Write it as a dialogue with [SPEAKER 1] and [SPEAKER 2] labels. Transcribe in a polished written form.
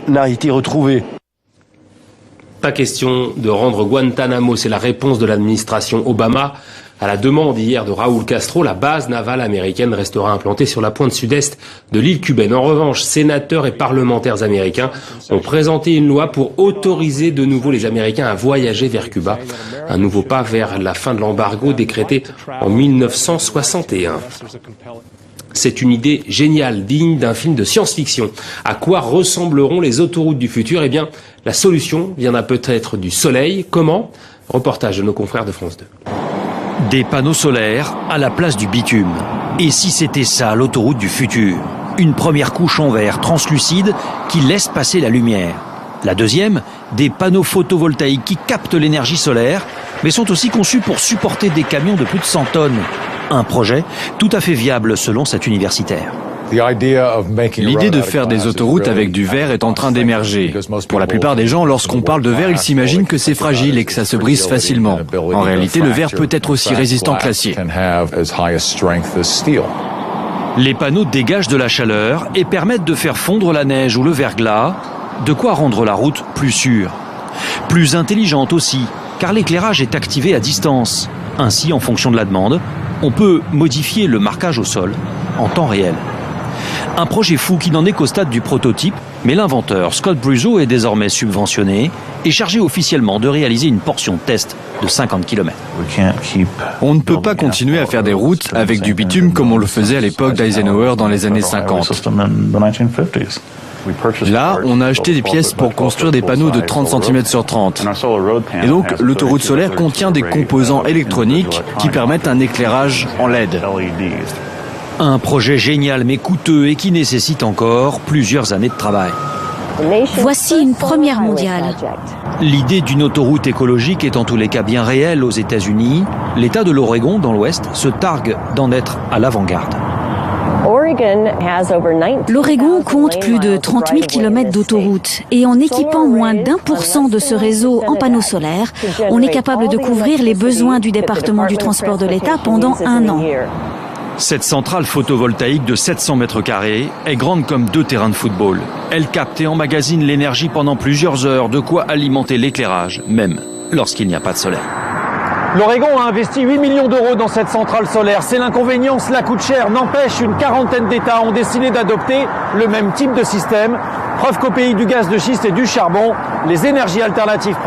[SPEAKER 1] n'a été retrouvé.
[SPEAKER 2] Pas question de rendre Guantanamo, c'est la réponse de l'administration Obama. À la demande hier de Raúl Castro, la base navale américaine restera implantée sur la pointe sud-est de l'île cubaine. En revanche, sénateurs et parlementaires américains ont présenté une loi pour autoriser de nouveau les Américains à voyager vers Cuba. Un nouveau pas vers la fin de l'embargo décrété en 1961. C'est une idée géniale, digne d'un film de science-fiction. À quoi ressembleront les autoroutes du futur? Eh bien, la solution viendra peut-être du soleil. Comment? Reportage de nos confrères de France 2.
[SPEAKER 3] Des panneaux solaires à la place du bitume. Et si c'était ça, l'autoroute du futur? Une première couche en verre translucide qui laisse passer la lumière. La deuxième, des panneaux photovoltaïques qui captent l'énergie solaire, mais sont aussi conçus pour supporter des camions de plus de 100 tonnes. Un projet tout à fait viable selon cet universitaire.
[SPEAKER 4] L'idée de faire des autoroutes avec du verre est en train d'émerger. Pour la plupart des gens, lorsqu'on parle de verre, ils s'imaginent que c'est fragile et que ça se brise facilement. En réalité, le verre peut être aussi résistant que l'acier.
[SPEAKER 3] Les panneaux dégagent de la chaleur et permettent de faire fondre la neige ou le verglas, de quoi rendre la route plus sûre. Plus intelligente aussi, car l'éclairage est activé à distance. Ainsi, en fonction de la demande, on peut modifier le marquage au sol en temps réel. Un projet fou qui n'en est qu'au stade du prototype, mais l'inventeur Scott Bruzo est désormais subventionné et chargé officiellement de réaliser une portion test de 50 km.
[SPEAKER 4] On ne peut pas continuer à faire des routes avec du bitume comme on le faisait à l'époque d'Eisenhower dans les années 50. Là, on a acheté des pièces pour construire des panneaux de 30 cm sur 30. Et donc, l'autoroute solaire contient des composants électroniques qui permettent un éclairage en LED.
[SPEAKER 3] Un projet génial mais coûteux et qui nécessite encore plusieurs années de travail.
[SPEAKER 5] Voici une première mondiale.
[SPEAKER 3] L'idée d'une autoroute écologique est en tous les cas bien réelle aux États-Unis. L'État de l'Oregon, dans l'Ouest, se targue d'en être à l'avant-garde.
[SPEAKER 5] L'Oregon compte plus de 30 000 km d'autoroutes et en équipant moins d'1% de ce réseau en panneaux solaires, on est capable de couvrir les besoins du département du transport de l'État pendant 1 an.
[SPEAKER 3] Cette centrale photovoltaïque de 700 mètres carrés est grande comme 2 terrains de football. Elle capte et emmagasine l'énergie pendant plusieurs heures, de quoi alimenter l'éclairage, même lorsqu'il n'y a pas de soleil.
[SPEAKER 6] L'Oregon a investi 8 millions d'euros dans cette centrale solaire. C'est l'inconvénient, cela coûte cher. N'empêche, une quarantaine d'États ont décidé d'adopter le même type de système. Preuve qu'au pays du gaz de schiste et du charbon, les énergies alternatives progressent.